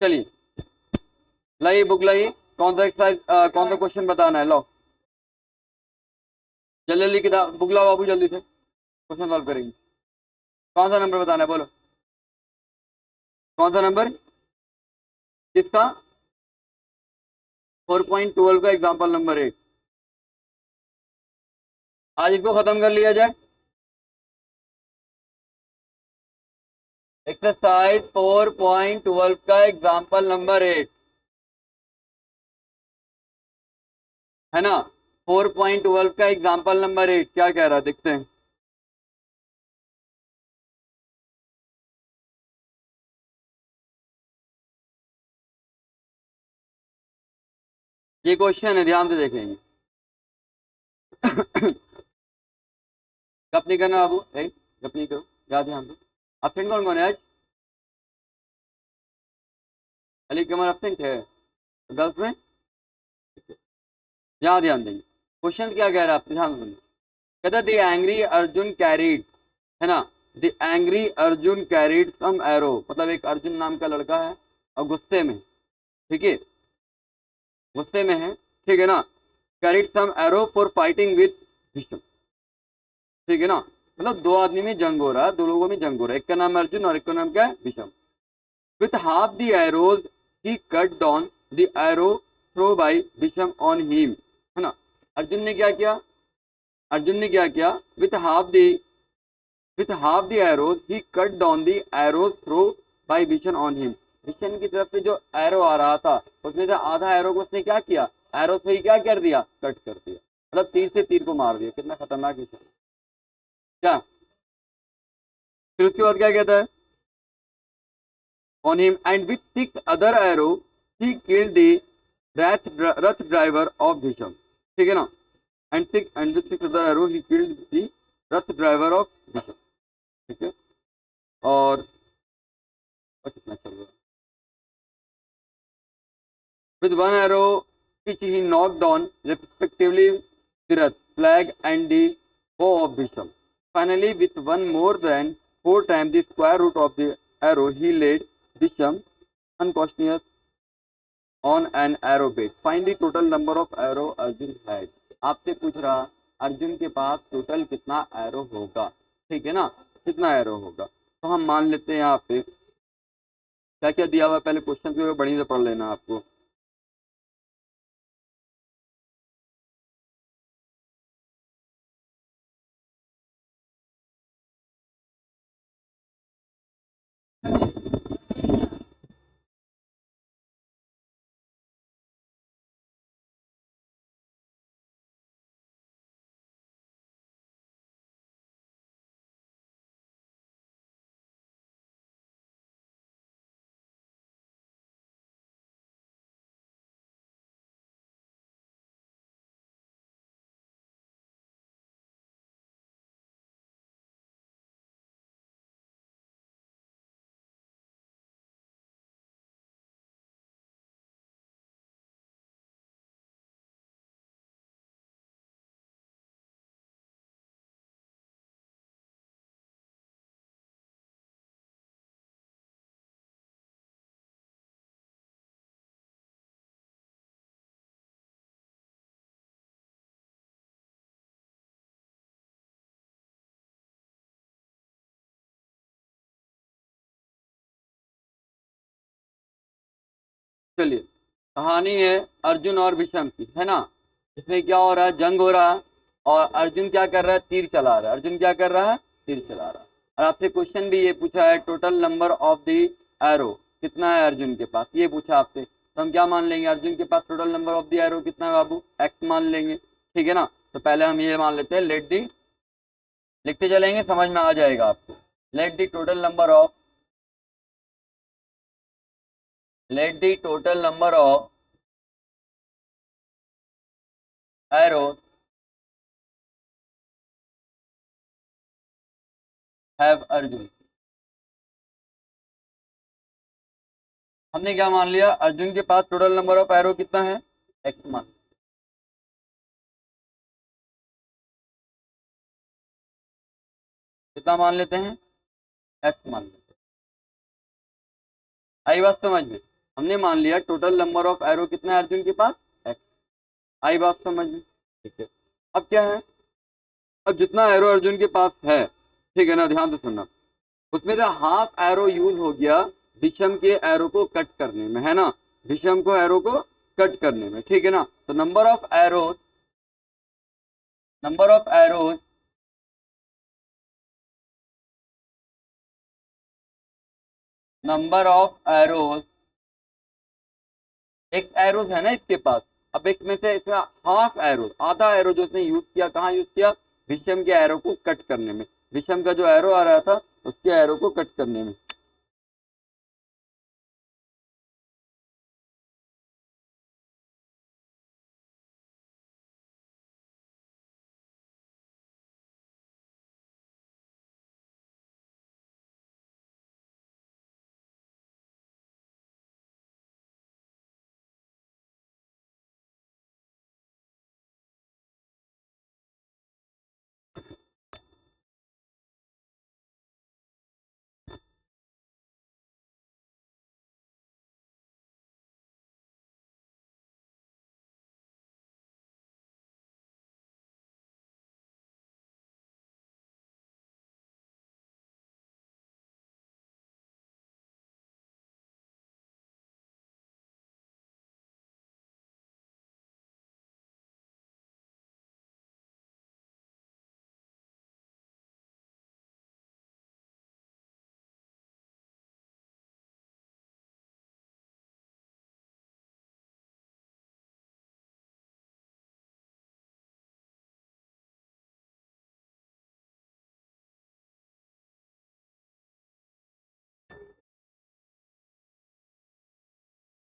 चलिए लाइए बुक लाइए, कौन सा एक्सरसाइज कौन सा क्वेश्चन बताना है। लो जल्दी जल्दी किताब बुक लाओ बाबू, जल्दी से क्वेश्चन सॉल्व करेंगे। कौन सा नंबर बताना है बोलो, कौन सा नंबर किसका? 4.12 का एग्जाम्पल नंबर 8। आज इसको खत्म कर लिया जाए। एक्सरसाइज 4.12 का एग्जाम्पल नंबर 8 है ना। 4.12 का एग्जाम्पल नंबर 8 क्या कह रहा है देखते हैं। ये क्वेश्चन है, ध्यान से देखेंगे। गप नहीं करना बाबू, गप नहीं करो, याद ध्यान दो। अब्सेंट कौन कौन है आज? अली कमर अब्सेंट है, गर्ल्स में यहाँ ध्यान देंगे। क्वेश्चन क्या कह रहा है, आप ध्यान सुनिए। कहता द एंग्री अर्जुन कैरीड, है ना, the angry Arjun carried some arrow, मतलब एक अर्जुन नाम का लड़का है और गुस्से में, ठीक है, गुस्से में है, ठीक है ना। Carried some arrow for fighting with Bhishma, ठीक है ना। मतलब दो आदमी में जंग हो रहा है, दो लोगों में जंग हो रहा है, एक का नाम अर्जुन और एक का नाम क्या है, Bhishma. With half the arrows he cut down the arrow throw by Bhishma on him, है ना। अर्जुन ने क्या किया, अर्जुन ने क्या किया, with half the arrows he cut down the arrow throw by Bhishma on him. Bhishma की तरफ से जो एरो आ रहा था उसमें से आधा एरो को उसने क्या किया, एरो से ही क्या कर दिया, कट कर दिया, मतलब तीर से तीर को मार दिया। कितना खतरनाक भीष्म क्या। फिर उसके बाद क्या कहता है, on him and with 6 other arrow he killed the rath driver of Bhisham, ठीक है ना। and with 6 other arrow he killed the rath driver of Bhisham, ठीक है। और कितना चल रहा है। with one arrow which he knocked down respectively the rath flag and the bow of Bhisham. Finally with one more than 4 times the square root of the arrow he laid Bhisham unconscious on an arrow bait. Find the total number of arrow Arjun had. आपसे पूछ रहा अर्जुन के पास total कितना arrow होगा, ठीक है ना, कितना एरो होगा। तो हम मान लेते हैं यहाँ पे क्या क्या दिया हुआ, पहले क्वेश्चन को बढ़िया से पढ़ लेना आपको। चलिए कहानी है अर्जुन और भीष्म की, है ना। इसमें क्या हो रहा है, जंग हो रहा है और अर्जुन क्या कर रहा है, तीर चला रहा है। अर्जुन क्या कर रहा है, तीर चला रहा है। और आपसे क्वेश्चन भी ये पूछा है total number of the arrow कितना है अर्जुन के पास, ये पूछा आपसे। तो हम क्या मान लेंगे, अर्जुन के पास total number of the arrow कितना है बाबू, एक्स मान लेंगे, ठीक है ना। तो पहले हम ये मान लेते हैं, लेट दी, लिखते चलेंगे समझ में आ जाएगा आपको। Let the total number of, let the total number of arrow have Arjun. हमने क्या मान लिया, अर्जुन के पास टोटल नंबर ऑफ एरो कितना है, एक्स मान। कितना मान लेते हैं, एक्स मान लेते हैं। आई बात समझ में। हमने मान लिया टोटल नंबर ऑफ एरो कितना है अर्जुन के पास, एक्स। आई बात समझ में, ठीक है। अब क्या है, अब जितना एरो अर्जुन के पास है, ठीक है ना, ध्यान से सुनना, उसमें से हाफ एरो यूज हो गया विषम के एरो को कट करने में, है ना, विषम को एरो को कट करने में, ठीक है ना। तो number of arrows number of arrows एक एरोज है ना इसके पास। अब एक में से इसका हाफ एरो, आधा एरो जो उसने यूज किया, कहाँ यूज किया, विषम के एरो को कट करने में, विषम का जो एरो आ रहा था उसके एरो को कट करने में।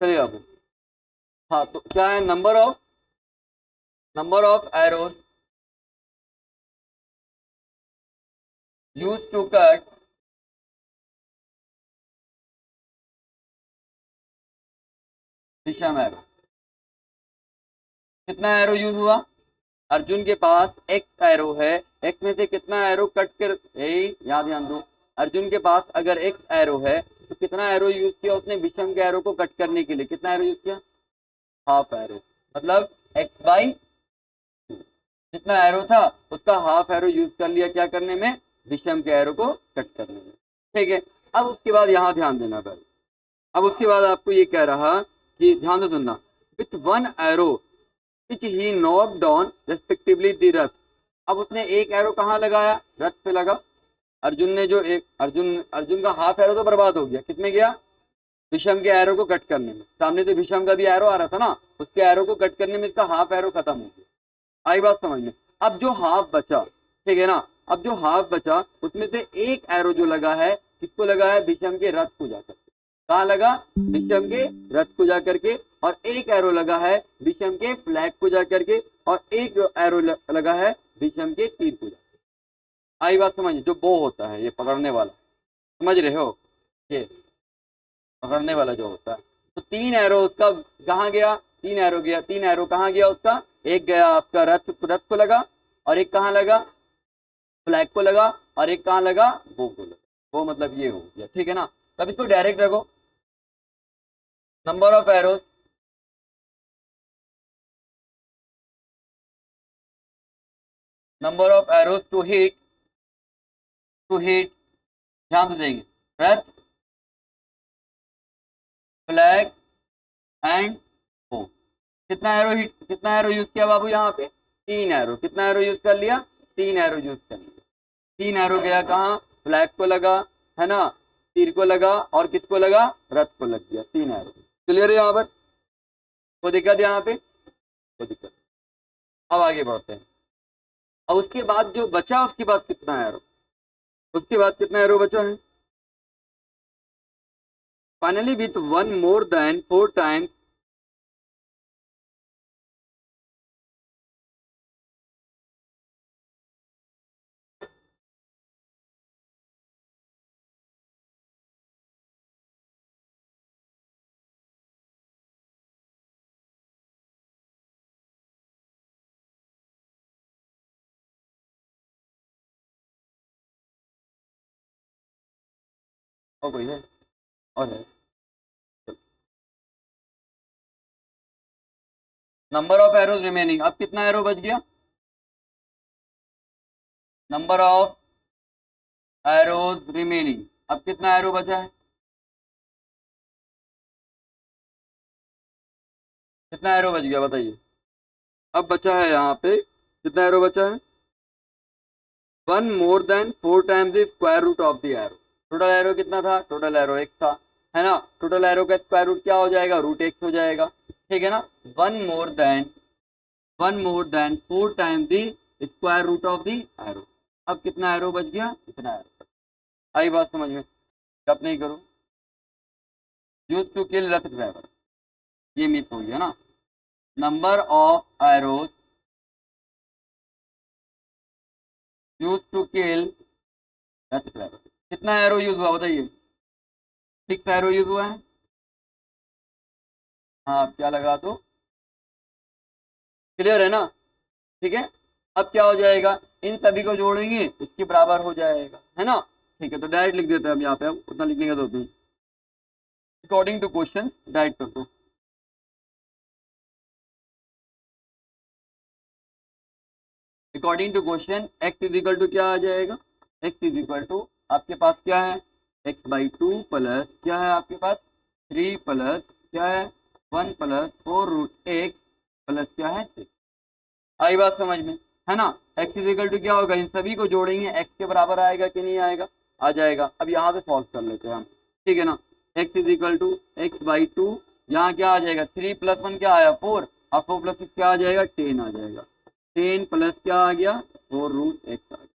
चलिए अब, हाँ, तो क्या है, number of arrows use to cut Bhishma arrow. कितना एरो यूज हुआ, अर्जुन के पास एक्स एरो है, एक्स में से कितना एरो कट कर, यही याद ध्यान दो, अर्जुन के पास अगर एक्स एरो है तो कितना एरो यूज किया उसने विषम के एरो को कट करने के लिए, कितना एरो यूज किया, हाफ एरो। मतलब एक्स बाई जितना एरो था उसका हाफ एरो यूज कर लिया, क्या करने में, विषम के एरो को कट करने में, ठीक है। अब उसके बाद यहाँ ध्यान देना पहले, अब उसके बाद आपको ये कह रहा कि ध्यान से सुनना, with one arrow which he knock down respectively the रथ। अब उसने एक एरो कहाँ लगाया, रथ पे लगा। अर्जुन ने जो एक अर्जुन अर्जुन का हाफ एरो तो बर्बाद हो गया, किसमें गया, विषम के एरो को कट करने में। सामने से विषम का भी एरो आ रहा था ना, उसके एरो को कट करने में इसका हाफ एरो खत्म हो गया। आई बात समझ में। अब जो हाफ बचा, ठीक है ना, अब जो हाफ बचा उसमें से एक एरो जो लगा है, किसको लगा है, विषम के रथ को जाकर, कहाँ लगा, विषम के रथ को जाकर के। और एक एरो लगा है विषम के फ्लैग को जाकर के, और एक एरो लगा है विषम के तीर को जाकर। आई बात समझ, जो बो होता है ये पकड़ने वाला, समझ रहे हो, ये पकड़ने वाला जो होता है। तो तीन एरो उसका कहाँ गया, तीन एरो गया, तीन एरो कहाँ गया उसका, एक गया आपका रथ को लगा, और एक कहाँ लगा, फ्लैग को लगा, और एक कहाँ लगा, बो को लगा। वो मतलब ये हो गया, ठीक है ना। तब इसको डायरेक्ट रखो, number of arrows number of arrows to hit, ध्यान से देंगे, रथ, फ्लैग एंड बो। कितना एरो यूज किया बाबू यहाँ पे, तीन एरो। कितना एरो यूज कर लिया, तीन एरो यूज कर लिया। तीन एरो गया कहाँ, फ्लैग को लगा, है ना, तीर को लगा, और किसको लगा, रथ को लग गया, तीन एरो। क्लियर है यहाँ पर, कोई दिक्कत यहाँ पे, कोई दिक्कत। अब आगे बढ़ते हैं। अब उसके बाद जो बचा, उसके बाद कितना एरो, उसके बाद कितना एरो बचा है, finally with one more then four times. और कोई है, और है, नंबर ऑफ एरोज रिमेनिंग, अब कितना एरो बच गया, नंबर ऑफ एरोज रिमेनिंग, अब कितना एरो बचा है, कितना एरो बच गया बताइए। अब बचा है यहाँ पे कितना एरो बचा है, 1 more than 4 times the square root of the arrow. Total arrow कितना था, टोटल एरो एक था, है ना, टोटल एरो का स्क्वायर रूट क्या हो जाएगा, रूट एक्स हो जाएगा, ठीक है ना। One more than 4 times the square root of the arrow. अब कितना एरो बच गया, इतना एरो। आई बात समझ में, कब नहीं करो, use to kill rath driver, ये मिस हो गया ना। Number of arrows use to kill rath driver, कितना एरो यूज हुआ बताइए, 6 एरो यूज हुआ है। हाँ आप क्या लगा दो, क्लियर है ना, ठीक है। अब क्या हो जाएगा, इन सभी को जोड़ेंगे इसके बराबर हो जाएगा, है ना। ठीक है, तो डायरेक्ट लिख देते हैं हम यहाँ पे, अब उतना लिखने का जरूरत नहीं, अकॉर्डिंग टू क्वेश्चन डायरेक्ट कर दो। According to question X is equal to क्या आ जाएगा, एक्स इज इक्वल टू आपके पास क्या है, x/2 प्लस क्या है आपके पास 3 प्लस क्या है 1 प्लस 4√x प्लस क्या है 6। आई बात समझ में, है ना। x इज इक्वल टू क्या होगा, इन सभी को जोड़ेंगे x के बराबर आएगा कि नहीं आएगा, आ जाएगा। अब यहाँ से सॉल्व कर लेते हैं हम, ठीक है ना। x is equal to x/2, यहाँ क्या आ जाएगा 3 प्लस 1 क्या आया 4, अब 4 प्लस 6 क्या आ जाएगा 10 आ जाएगा, 10 प्लस क्या आ गया 4√x आ गया।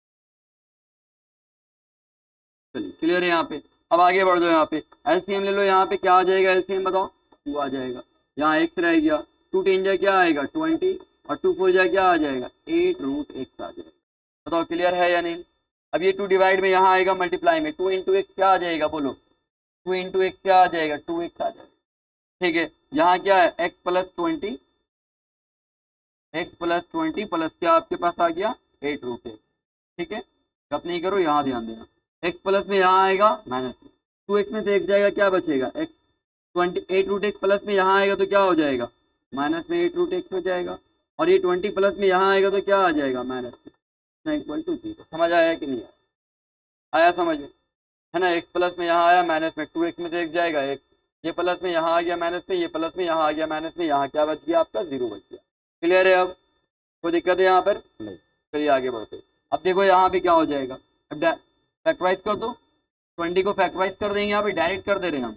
चलिए क्लियर है यहाँ पे। अब आगे बढ़ जाओ, यहाँ पे एलसीएम ले लो, यहाँ पे क्या आ जाएगा एलसीएम बताओ, 2 आ जाएगा, यहाँ x रह गया, 2 10 जा क्या आएगा 20, और 2 4 जा क्या आ जाएगा 8√x आ जाएगा। बताओ क्लियर है या नहीं। अब ये 2 डिवाइड में यहाँ आएगा मल्टीप्लाई में, 2 इंटू एक्स क्या आ जाएगा बोलो, 2 इंटू एक्स क्या आ जाएगा 2x आ जाएगा, ठीक है। यहाँ क्या है x+20 प्लस क्या आपके पास आ गया 8√x, ठीक है। कब नहीं करो, यहाँ ध्यान देना, x प्लस में यहाँ आएगा माइनस, 2x में से एक जाएगा क्या बचेगा x, 8√x प्लस में यहाँ आएगा तो क्या हो जाएगा माइनस में 8√x हो जाएगा, और ये 20 प्लस में यहाँ आएगा तो क्या आ जाएगा माइनस में इक्वल टू 0। समझ आया कि नहीं आया, आया समझ में, है ना। x प्लस में यहाँ आया माइनस में, 2x में से एक जाएगा x, ये प्लस में यहाँ आ गया माइनस में, ये प्लस में यहाँ आ गया माइनस में, यहाँ क्या बच गया आपका 0 बच गया। क्लियर है, अब कोई दिक्कत है यहाँ पर नहीं। चलिए आगे बढ़ते, अब देखो यहाँ पे क्या हो जाएगा, अब फैक्टराइज कर दो, 20 को फैक्टराइज कर देंगे, यहाँ पे डायरेक्ट कर दे रहे हैं हम,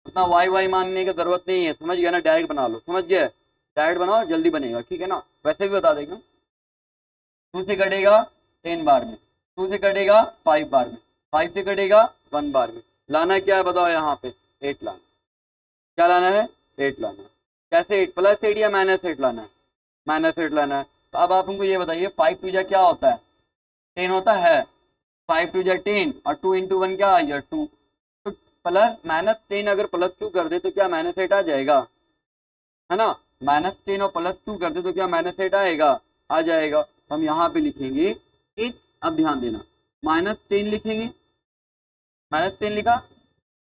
उतना वाई वाई मानने की जरूरत नहीं है, समझ गया ना, डायरेक्ट बना लो, समझ गया, डायरेक्ट बनाओ जल्दी बनेगा, ठीक है ना। वैसे भी बता देगा, 2 से कटेगा 10 बार में, 2 से कटेगा 5 बार में, 5 से कटेगा 1 बार में, लाना क्या है बताओ यहाँ पे 8 लाना, क्या लाना है 8 लाना है। कैसे 8 +8 या -8 लाना है, -8 लाना है। तो अब आप हमको ये बताइए 5 2 जा क्या होता है 10 होता है, 5 2 जा 10 और 2 इंटू 1 क्या आ गया 2, तो प्लस -10 अगर +2 कर दे तो क्या -8 आ जाएगा, है ना। -10 और +2 कर दे तो क्या -8 आएगा, आ जाएगा। हम यहाँ पे लिखेंगे एक, अब ध्यान देना -10 लिखेंगे, -10 लिखा,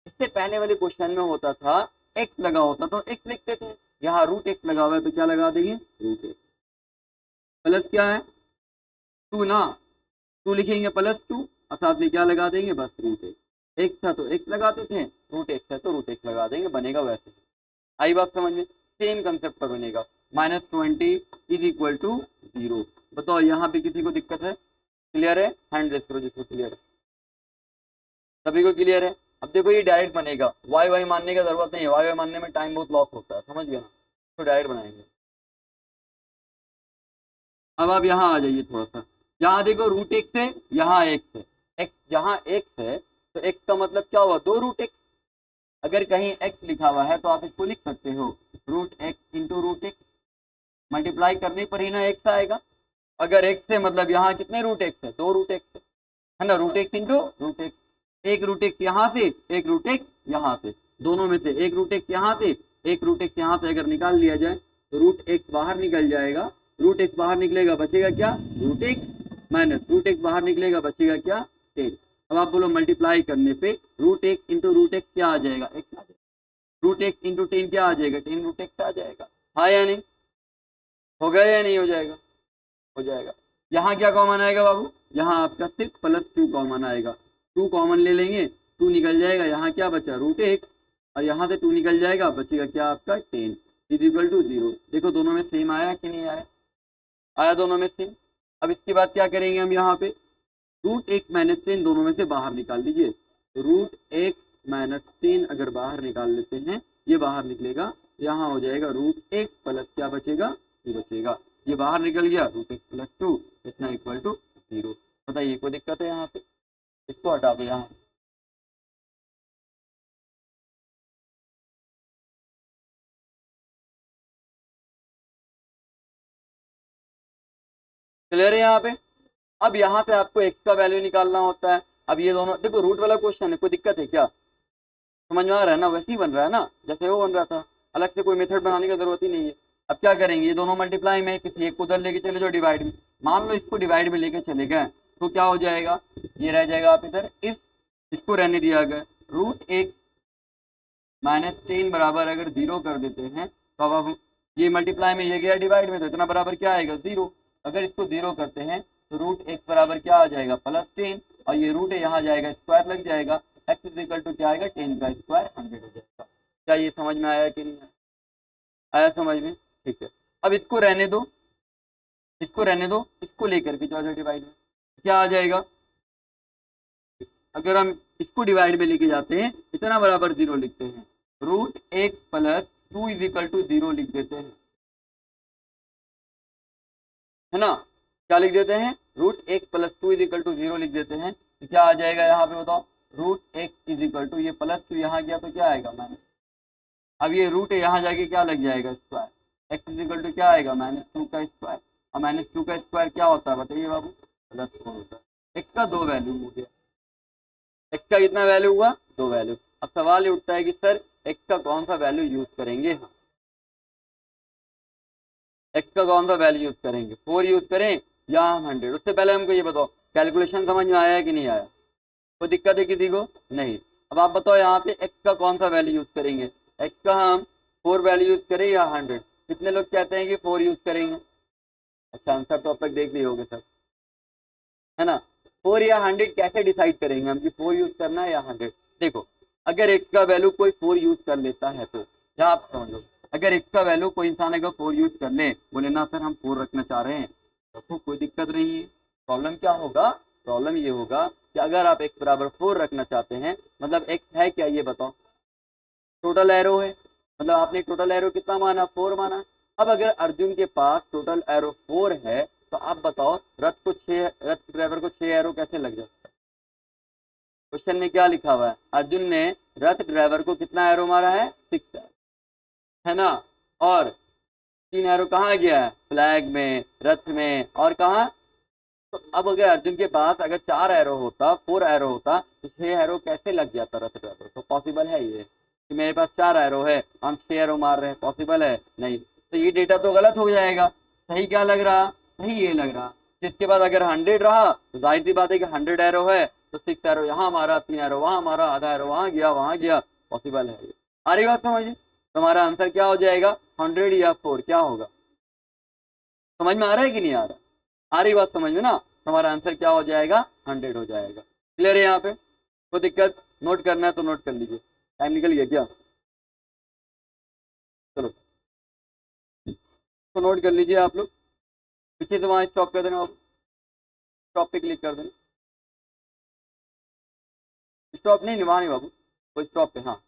इससे पहले वाले क्वेश्चन में होता था x लगा होता तो x लिखते थे, यहाँ √x लगा हुआ है तो क्या लगा देंगे √x, प्लस क्या है 2 ना, 2 लिखेंगे +2 और साथ में क्या लगा देंगे बस √x, x था तो x लगाते थे, √x है तो √x लगा देंगे, बनेगा वैसे। आई बात समझ में, सेम कंसेप्ट पर बनेगा, -20 इज इक्वल टू 0। बताओ यहाँ पे किसी को दिक्कत है, क्लियर है, हैंड रेस करो जिसको क्लियर है, सभी को क्लियर है। अब देखो ये डायरेक्ट बनेगा, वाई वाई मानने की जरूरत नहीं है, वाई वाई मानने में टाइम बहुत लॉस होता है, समझ गया ना, तो डायरेक्ट बनाएंगे। अब आप यहाँ आ जाइए थोड़ा सा, यहाँ देखो √x है, यहाँ x है, x यहाँ x है तो x का मतलब क्या हुआ 2 √x, अगर कहीं x लिखा हुआ है तो आप इसको लिख सकते हो √x इंटू √x, मल्टीप्लाई करने पर ही ना x आएगा, अगर x है मतलब यहाँ कितने √x है 2 √x है ना, √x इंटू √x, एक √x यहाँ से एक √x यहाँ से, दोनों में से एक √x यहाँ से एक √x यहाँ से अगर निकाल लिया जाए तो √x बाहर निकल जाएगा, √x बाहर निकलेगा बचेगा क्या √x माइनस √x बाहर निकलेगा बचेगा क्या 10। अब आप बोलो मल्टीप्लाई करने पे √x इंटू √x क्या आ जाएगा x आ जाएगा, √x इंटू 10 क्या आ जाएगा 10 √x आ जाएगा, हाँ या नहीं, हो गया या नहीं हो जाएगा? हो जाएगा। यहाँ क्या कॉमन आएगा बाबू? यहाँ आपका सिर्फ +2 कॉमन आएगा। 2 कॉमन ले लेंगे, 2 निकल जाएगा, यहाँ क्या बचा √1, और यहाँ से 2 निकल जाएगा, बचेगा क्या आपका 10 इज इक्वल टू 0। देखो दोनों में सेम आया कि नहीं आया? आया दोनों में सेम। अब इसके बाद क्या करेंगे हम यहाँ पे, √1 - 10 दोनों में से बाहर निकाल लीजिए। √1 - 10 अगर बाहर निकाल लेते हैं, ये बाहर निकलेगा, यहाँ हो जाएगा √1 प्लस क्या बचेगा 2 बचेगा, ये बाहर निकल गया, √1 + 2 इतना इक्वल टू 0। बताइए कोई दिक्कत है यहाँ पे? इसको हटा दो यहाँ। क्लियर है यहाँ पे? अब यहाँ पे आपको x का वैल्यू निकालना होता है। अब ये दोनों देखो रूट वाला क्वेश्चन है, कोई दिक्कत है क्या? समझ में आ रहा है ना? वैसे ही बन रहा है ना जैसे वो बन रहा था, अलग से कोई मेथड बनाने की जरूरत ही नहीं है। अब क्या करेंगे, ये दोनों मल्टीप्लाई में, किसी एक को उधर लेके चले जाओ डिवाइड में, मान लो इसको डिवाइड में लेके चले गए, तो क्या हो जाएगा, ये रह जाएगा आप इधर, इसको रहने दिया गया, √1 - 10 बराबर अगर 0 कर देते हैं, तो अब ये मल्टीप्लाई में ये गया डिवाइड में, तो इतना बराबर क्या आएगा 0। अगर इसको 0 करते हैं तो √1 बराबर क्या आ जाएगा +10, और ये रूट है यहाँ जाएगा, स्क्वायर लग जाएगा, x इज इक्वल टू क्या आएगा 10 का स्क्वायर 100 हो जाएगा। क्या ये समझ में आया कि नहीं आया? आया समझ में? ठीक है। अब इसको रहने दो, इसको रहने दो, इसको लेकर के जाओ डिवाइड में, क्या आ जाएगा, अगर हम इसको डिवाइड में लेके जाते हैं, इतना बराबर 0 लिखते हैं, √1 + 2 इज इक्वल टू 0 लिख देते हैं, है ना? क्या लिख देते हैं, √1 + 2 इज इक्वल टू 0 लिख देते हैं, तो क्या आ जाएगा यहाँ पे बताओ, √1 इज इक्वल टू, ये +2 यहाँ गया तो क्या आएगा माइनस, अब ये रूट है यहाँ जाके क्या लग जाएगा square, x is equal to क्या आएगा -2 का स्क्वायर, और -2 का स्क्वायर क्या होता है बताइए बाबू, +4 होता है। x का 2 वैल्यू हो गया, x का कितना वैल्यू हुआ, 2 वैल्यू। अब सवाल ये उठता है कि सर x का कौन सा वैल्यू यूज करेंगे, हाँ x का कौन सा वैल्यू यूज करेंगे, 4 यूज करें या 100? उससे पहले हमको ये बताओ कैलकुलेशन समझ में आया है कि नहीं आया, कोई दिक्कत है किसी को? नहीं। अब आप बताओ यहाँ पे x का कौन सा वैल्यू यूज करेंगे, x का हम 4 वैल्यू यूज करें या 100? कितने लोग कहते हैं कि 4 यूज करेंगे? अच्छा आंसर तो अब तक देख लिए होगे सर, है ना? 4 या 100 कैसे डिसाइड करेंगे हम कि 4 यूज करना है या 100? देखो अगर x का वैल्यू कोई 4 यूज कर लेता है, तो या आप समझो, अगर x का वैल्यू कोई इंसान अगर 4 यूज कर ले, बोले ना सर हम 4 रखना चाह रहे हैं, तो कोई दिक्कत नहीं है। प्रॉब्लम क्या होगा, प्रॉब्लम ये होगा कि अगर आप x बराबर 4 रखना चाहते हैं, मतलब x है क्या ये बताओ, टोटल एरो है, मतलब आपने टोटल एरो कितना माना, 4 माना। अब अगर अर्जुन के पास टोटल एरो 4 है, तो आप बताओ रथ ड्राइवर को 6 एरो कैसे लग जाता है? क्वेश्चन में क्या लिखा हुआ है, अर्जुन ने रथ ड्राइवर को कितना एरो मारा है, 6 एरो, है ना? और 3 एरो कहाँ गया है, फ्लैग में, रथ में, और कहाँ? तो अब अगर अर्जुन के पास अगर 4 एरो होता, 4 एरो होता, तो 6 एरो कैसे लग जाता रथ ड्राइवर? तो पॉसिबल है ये कि मेरे पास 4 एरो है, हम 6 एरो मार रहे हैं, पॉसिबल है नहीं? तो ये डेटा तो गलत हो जाएगा। सही क्या लग रहा, सही ये लग रहा, जिसके बाद अगर 100 रहा तो जाहिर सी बात है कि 100 एरो है, तो 6 एरो यहाँ मारा, 3 एरो वहां मारा, आधा एरो वहां गया, वहां गया, पॉसिबल है ये। आ रही बात समझ? तुम्हारा आंसर क्या हो जाएगा, 100 या 4 क्या होगा? समझ में आ रहा है कि नहीं आ रहा? आ रही बात समझ में ना? हमारा आंसर क्या हो जाएगा, 100 हो जाएगा। क्लियर है यहाँ पे? कोई दिक्कत? नोट करना है तो नोट कर लीजिए, टाइम निकल गया क्या? चलो तो नोट कर लीजिए आप लोग, पीछे से वहां स्टॉप कर देना, स्टॉप पे क्लिक कर देना, स्टॉप नहीं वहां नहीं बाबू, कोई स्टॉप पे, हाँ